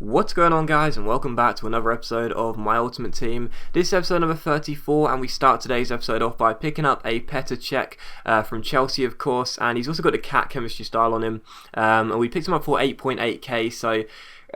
What's going on, guys, and welcome back to another episode of My Ultimate Team. This is episode number 34, and we start today's episode off by picking up a Petr Cech from Chelsea, of course, and he's also got the cat chemistry style on him, and we picked him up for 8.8k, so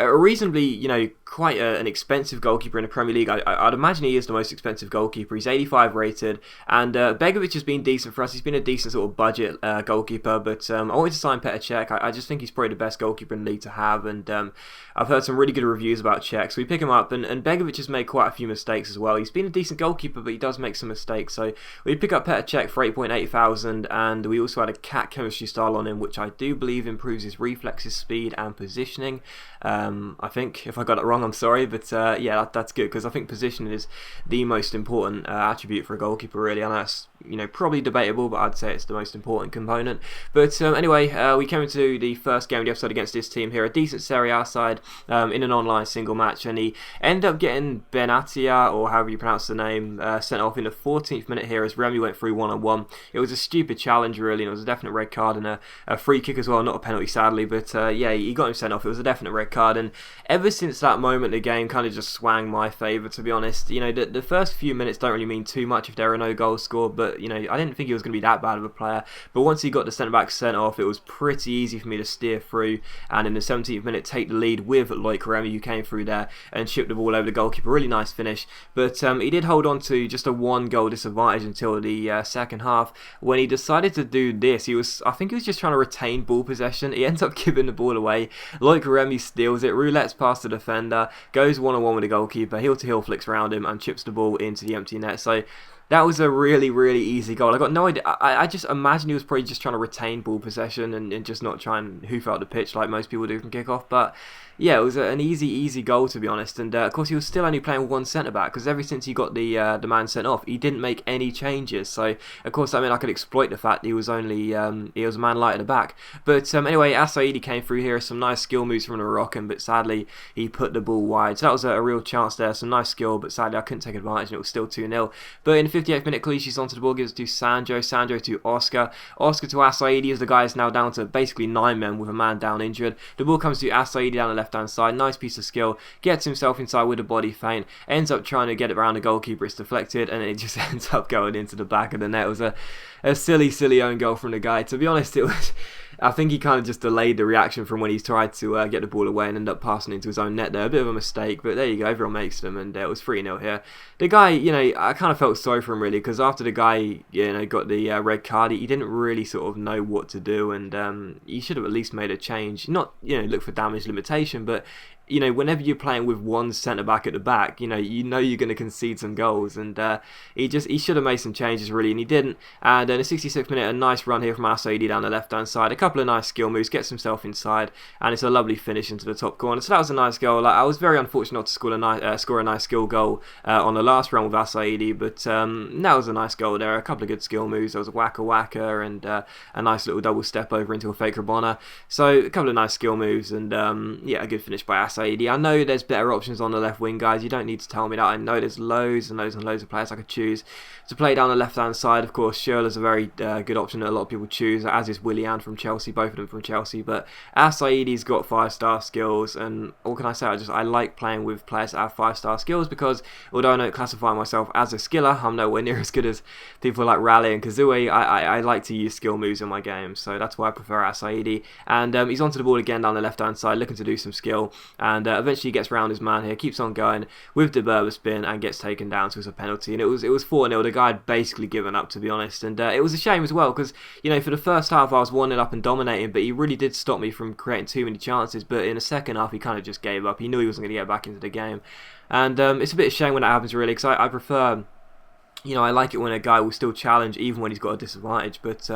reasonably, quite an expensive goalkeeper in the Premier League. I'd imagine he is the most expensive goalkeeper. He's 85 rated, and Begovic has been decent for us. He's been a decent sort of budget goalkeeper, but I wanted to sign Petr Cech. I just think he's probably the best goalkeeper in the league to have, and I've heard some really good reviews about Cech, so we pick him up, and Begovic has made quite a few mistakes as well. He's been a decent goalkeeper, but he does make some mistakes, so we pick up Petr Cech for 8.8 thousand, and we also had a cat chemistry style on him, which I do believe improves his reflexes, speed, and positioning. I think, if I got it wrong, I'm sorry, but yeah, that's good, because I think positioning is the most important attribute for a goalkeeper, really. I know that's probably debatable, but I'd say it's the most important component. But anyway, we came into the first game of the episode against this team here, a decent Serie A side in an online single match, and he ended up getting Benatia, or however you pronounce the name, sent off in the 14th minute here as Remy went through one-on-one. It was a stupid challenge, really, and it was a definite red card and a free kick as well, not a penalty, sadly, but yeah, he got him sent off. It was a definite red card, and ever since that moment, the game kind of just swung my favour, to be honest. The first few minutes don't really mean too much if there are no goals scored, but I didn't think he was going to be that bad of a player. But once he got the centre-back sent off, it was pretty easy for me to steer through, and in the 17th minute, take the lead with Loic Remy, who came through there and chipped the ball over the goalkeeper. Really nice finish, but he did hold on to just a one-goal disadvantage until the second half, when he decided to do this. I think he was just trying to retain ball possession. He ends up giving the ball away. Loic Remy steals it, roulette's past the defender, goes one-on-one with the goalkeeper, heel-to-heel flicks around him, and chips the ball into the empty net. So that was a really, really easy goal. I got no idea. I just imagine he was probably just trying to retain ball possession and just not try and hoof out the pitch like most people do from kick-off. But yeah, it was an easy goal, to be honest. And of course, he was still only playing with one centre-back, because ever since he got the man sent off, he didn't make any changes. So of course, I could exploit the fact he was only he was a man light at the back. But anyway, Asaidi came through here. Some nice skill moves from the Moroccan, but sadly he put the ball wide. So that was a real chance there. Some nice skill, but sadly I couldn't take advantage, and it was still 2-0. But in the 58th minute, Clichy's onto the ball, gives it to Sandro to Oscar to Asaidi, as the guy is now down to basically 9 men with a man down injured. The ball comes to Asaidi down the left hand side. Nice piece of skill, gets himself inside with a body feint, ends up trying to get it around the goalkeeper. It's deflected, and it just ends up going into the back of the net. It was a silly own goal from the guy. To be honest, it was, I think he kind of just delayed the reaction from when he tried to get the ball away and ended up passing into his own net there. A bit of a mistake, but there you go, everyone makes them, and it was 3-0 here. The guy, I kind of felt sorry for him, really, because after the guy, got the red card, he didn't really sort of know what to do, and he should have at least made a change. Not, look for damage limitation, but whenever you're playing with one centre-back at the back, you're going to concede some goals, and he should have made some changes, really, and he didn't. And in the 66th minute, a nice run here from Asaidi down the left-hand side, a couple of nice skill moves, gets himself inside, and it's a lovely finish into the top corner. So that was a nice goal. I was very unfortunate not to score a nice skill goal on the last run with Asaidi, but that was a nice goal there. A couple of good skill moves. There was a whacker and a nice little double step over into a fake Rabona. So a couple of nice skill moves, and yeah, a good finish by Asaidi. I know there's better options on the left wing, guys. You don't need to tell me that. I know there's loads and loads of players I could choose to play down the left-hand side. Of course, Schürrle's a very good option that a lot of people choose, as is Willian from Chelsea, both of them from Chelsea. But Asaidi's got 5-star skills, and what can I say? I like playing with players that have 5-star skills, because although I don't classify myself as a skiller, I'm nowhere near as good as people like Raleigh and Kazooie. I like to use skill moves in my game, so that's why I prefer Asaidi. And he's onto the ball again down the left-hand side, looking to do some skill, and eventually gets round his man here, keeps on going with the Berber spin, and gets taken down, so it's a penalty. And it was 4-0. The guy had basically given up, to be honest, and it was a shame as well, because for the first half I was 1-0 up and dominating, but he really did stop me from creating too many chances. But in the second half he kind of just gave up. He knew he wasn't going to get back into the game, and it's a bit of a shame when that happens, really, because I prefer, I like it when a guy will still challenge even when he's got a disadvantage. But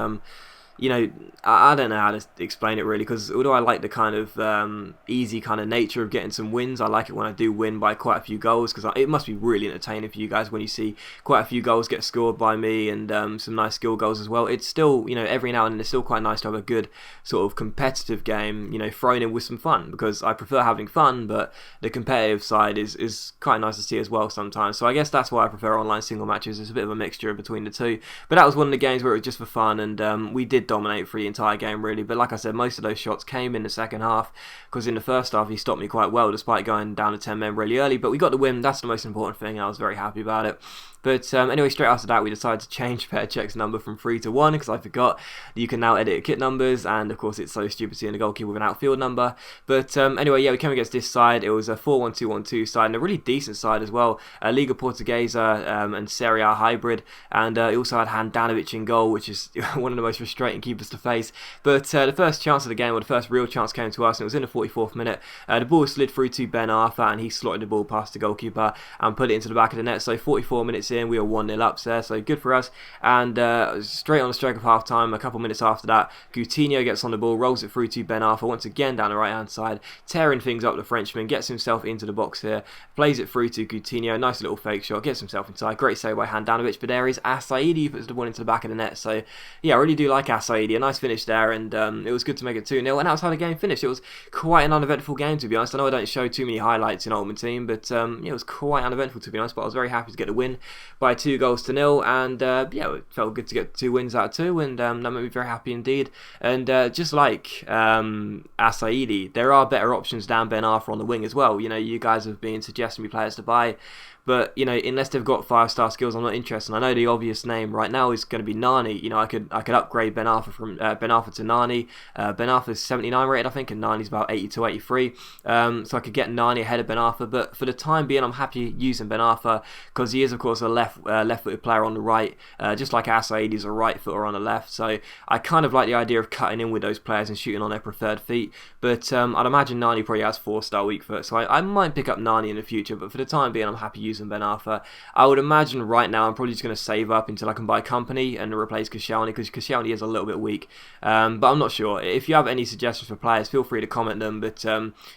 I don't know how to explain it, really, because although I like the kind of easy kind of nature of getting some wins, I like it when I do win by quite a few goals, because it must be really entertaining for you guys when you see quite a few goals get scored by me, and some nice skill goals as well. It's still, every now and then it's still quite nice to have a good sort of competitive game, thrown in with some fun, because I prefer having fun, but the competitive side is quite nice to see as well sometimes. So I guess that's why I prefer online single matches. It's a bit of a mixture between the two. But that was one of the games where it was just for fun, and we did did dominate for the entire game really, but like I said, most of those shots came in the second half, because in the first half he stopped me quite well despite going down to 10 men really early, but we got the win. That's the most important thing, and I was very happy about it. But anyway, straight after that we decided to change Petr Cech's number from 3 to 1, because I forgot that you can now edit kit numbers, and of course it's so stupid seeing a goalkeeper with an outfield number. But anyway, yeah, we came against this side. It was a 4-1-2-1-2 side, and a really decent side as well. Liga Portuguesa and Serie A hybrid, and it also had Handanovic in goal, which is one of the most frustrating keepers to face. But the first chance of the game, or the first real chance, came to us, and it was in the 44th minute. The ball slid through to Ben Arthur, and he slotted the ball past the goalkeeper and put it into the back of the net. So 44 minutes in, we were 1-0 up there, so good for us. And straight on the stroke of half time, a couple minutes after that, Coutinho gets on the ball, rolls it through to Ben Arthur once again down the right hand side, tearing things up. The Frenchman gets himself into the box here, plays it through to Coutinho, nice little fake shot, gets himself inside, great save by Handanovic. But there is Assaidi who puts the ball into the back of the net. So yeah, I really do like Assaidi, a nice finish there, and it was good to make it 2-0, and that's how the game finished. It was quite an uneventful game, to be honest. I know I don't show too many highlights in Ultimate Team, but yeah, it was quite uneventful, to be honest, but I was very happy to get the win by 2-0, and yeah, it felt good to get 2 wins out of 2, and that made me very happy indeed. And just like Assaidi, there are better options down Ben Arthur on the wing as well. You know, you guys have been suggesting me players to buy, but you know, unless they've got 5-star skills, I'm not interested. And I know the obvious name right now is going to be Nani. You know, I could upgrade Ben Arthur from Ben Arthur to Nani. Ben Arthur's 79 rated, I think, and Nani's about 82, 83. So I could get Nani ahead of Ben Arthur. But for the time being, I'm happy using Ben Arthur, because he is, of course, a left-footed player on the right, just like Assaid is a right footer on the left. So I kind of like the idea of cutting in with those players and shooting on their preferred feet. But I'd imagine Nani probably has 4-star weak foot, so I might pick up Nani in the future. But for the time being, I'm happy using Ben Arthur. I would imagine right now I'm probably just going to save up until I can buy Company and replace Koscielny, because Koscielny is a little bit weak. But I'm not sure. If you have any suggestions for players, feel free to comment them. But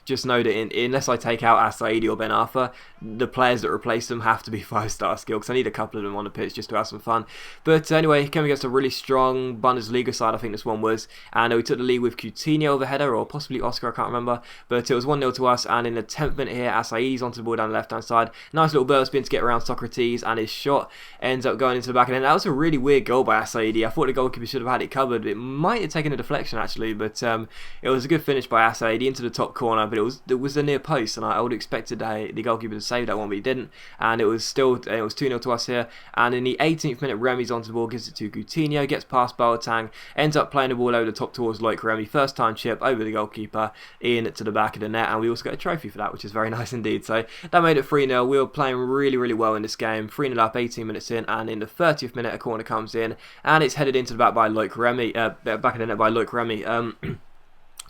just know that unless I take out Assaidi or Ben Arthur, the players that replace them have to be 5-star skill, because I need a couple of them on the pitch just to have some fun. But anyway, came against a really strong Bundesliga side, I think this one was, and we took the lead with Coutinho over header, or possibly Oscar, I can't remember. But it was 1-0 to us, and in the 10th minute here, Assaidi's onto the ball down the left hand side. Nice little burst spin to get around Socrates, and his shot ends up going into the back of the net. That was a really weird goal by Assaidi. I thought the goalkeeper should have had it covered. It might have taken a deflection actually, but it was a good finish by Assaidi into the top corner. But it was the near post, and I would have expected the goalkeeper to save that one, but he didn't. And it was 2-0 to us here. And in the 18th minute, Remy's onto the ball, gives it to Coutinho, gets past Boateng, ends up playing the ball over the top towards Loic Remy. First time chip over the goalkeeper in to the back of the net, and we also got a trophy for that, which is very nice indeed. So that made it 3-0. We were playing really well in this game. 3-0 up, 18 minutes in, and in the 30th minute, a corner comes in, and it's headed into the back by Loic Remy, back of the net by Loic Remy.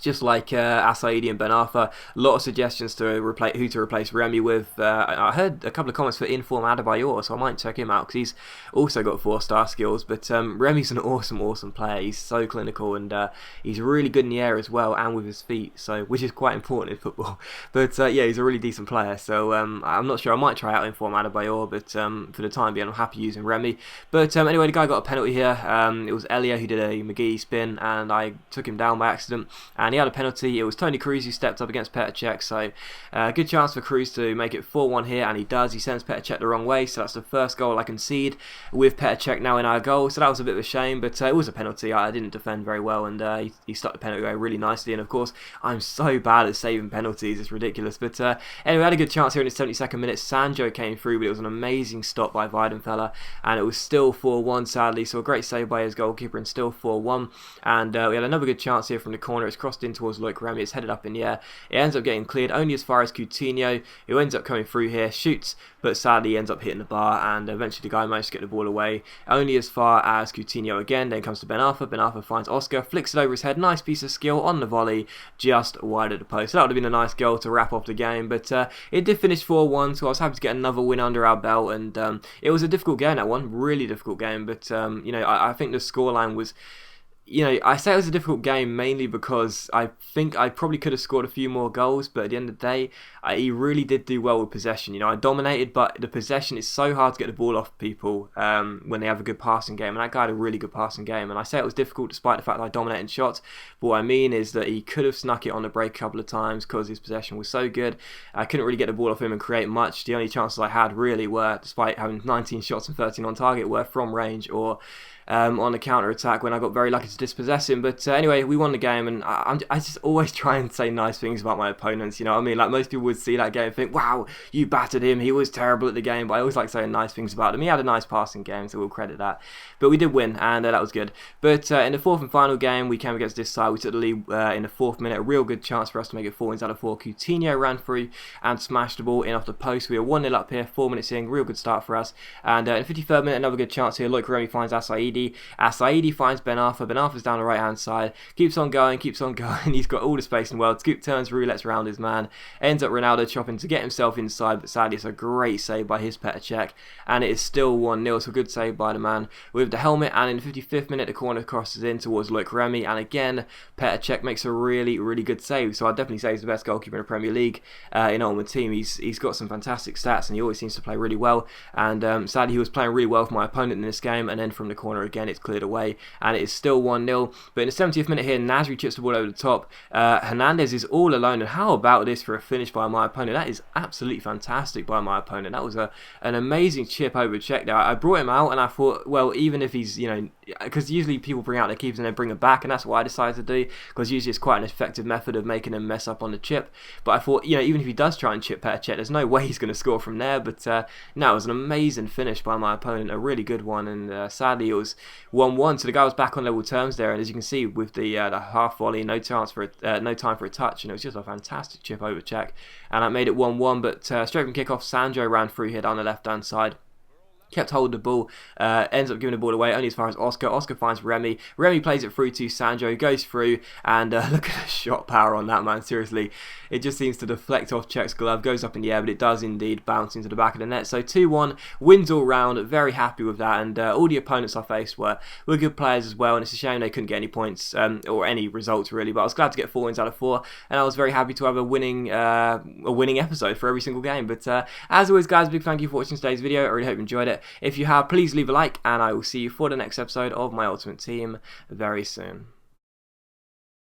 Just like Assaidi and Ben Arthur, a lot of suggestions to replace who to replace Remy with. I heard a couple of comments for Inform Adebayor, so I might check him out, because he's also got 4-star skills. But Remy's an awesome player. He's so clinical, and he's really good in the air as well, and with his feet, so which is quite important in football. But yeah, he's a really decent player. So I'm not sure. I might try out Inform Adebayor, but for the time being, I'm happy using Remy. But anyway, the guy got a penalty here. It was Elia who did a McGee spin, and I took him down by accident. And he had a penalty. It was Tony Cruz who stepped up against Petr Cech, so good chance for Cruz to make it 4-1 here, and he does. He sends Petr Cech the wrong way, so that's the first goal I concede with Petr Cech now in our goal, so that was a bit of a shame, but it was a penalty. I didn't defend very well, and he stuck the penalty away really nicely, and of course I'm so bad at saving penalties, it's ridiculous. But anyway, we had a good chance here in the 72nd minute. Sancho came through, but it was an amazing stop by Weidenfeller, and it was still 4-1 sadly, so a great save by his goalkeeper, and still 4-1. And we had another good chance here from the corner. It's crossed in towards Loic Remy. It's headed up in the air. It ends up getting cleared only as far as Coutinho, who ends up coming through here, shoots, but sadly ends up hitting the bar, and eventually the guy managed to get the ball away only as far as Coutinho again. Then comes to Ben Arthur. Ben Arthur finds Oscar, flicks it over his head. Nice piece of skill on the volley, just wide of the post. So that would have been a nice goal to wrap off the game, but it did finish 4-1, so I was happy to get another win under our belt. And it was a difficult game, that one, really difficult game, but you know, I think the scoreline was, you know, I say it was a difficult game mainly because I think I probably could have scored a few more goals, but at the end of the day, he really did do well with possession. You know, I dominated, but the possession is so hard to get the ball off people when they have a good passing game, and that guy had a really good passing game. And I say it was difficult despite the fact that I dominated shots, but what I mean is that he could have snuck it on the break a couple of times because his possession was so good. I couldn't really get the ball off him and create much. The only chances I had really were, despite having 19 shots and 13 on target, were from range or on the counter attack when I got very lucky to dispossess him. But anyway, we won the game, and I just always try and say nice things about my opponents. You know what I mean? Like, most people would see that game and think, wow, you battered him, he was terrible at the game. But I always like saying nice things about him. He had a nice passing game, so we'll credit that. But we did win, and that was good. But in the fourth and final game, we came against this side. We took the lead in the 4th minute. A real good chance for us to make it 4 wins out of 4. Coutinho ran through and smashed the ball in off the post. We were 1-0 up here, 4 minutes in. Real good start for us. And in the 53rd minute, another good chance here. Look, Remy finds Asaidi. Asaidi finds Ben Arthur. Ben Arthur's down the right-hand side. Keeps on going, keeps on going. He's got all the space in the world. Scoop turns, roulettes around his man. Ends up Ronaldo chopping to get himself inside, but sadly it's a great save by his Petr Cech. And it is still 1-0, so good save by the man with the helmet. And in the 55th minute, the corner crosses in towards Loic Remy. And again, Petr Cech makes a really, really good save. So I'd definitely say he's the best goalkeeper in the Premier League in Ultimate Team. He's got some fantastic stats, and he always seems to play really well. And sadly, he was playing really well for my opponent in this game. And then from the corner again, it's cleared away. And it is still 1-0. But in the 70th minute here, Nasri chips the ball over the top. Hernandez is all alone. And how about this for a finish by my opponent? That is absolutely fantastic by my opponent. That was an amazing chip over Cech there. I brought him out, and I thought, well, even if he's, you know, because usually people bring out their keepers and then bring them back, and that's what I decided to do, because usually it's quite an effective method of making them mess up on the chip. But I thought, you know, even if he does try and chip Petr Cech, there's no way he's going to score from there. But no, it was an amazing finish by my opponent, a really good one, and sadly it was 1-1. So the guy was back on level terms there, and as you can see with the half volley, no time for a touch, and it was just a fantastic chip over Cech, and that made it 1-1. But straight from kickoff, Sandro ran through here down the left hand side. Kept hold of the ball, ends up giving the ball away only as far as Oscar. Oscar finds Remy. Remy plays it through to Sandro, goes through, and look at the shot power on that, man. Seriously, it just seems to deflect off Cech's glove, goes up in the air, but it does indeed bounce into the back of the net. So 2-1, wins all round, very happy with that, and all the opponents I faced were good players as well, and it's a shame they couldn't get any points, or any results really, but I was glad to get 4 wins out of 4, and I was very happy to have a winning episode for every single game. But as always, guys, big thank you for watching today's video. I really hope you enjoyed it. If you have, please leave a like, and I will see you for the next episode of My Ultimate Team very soon.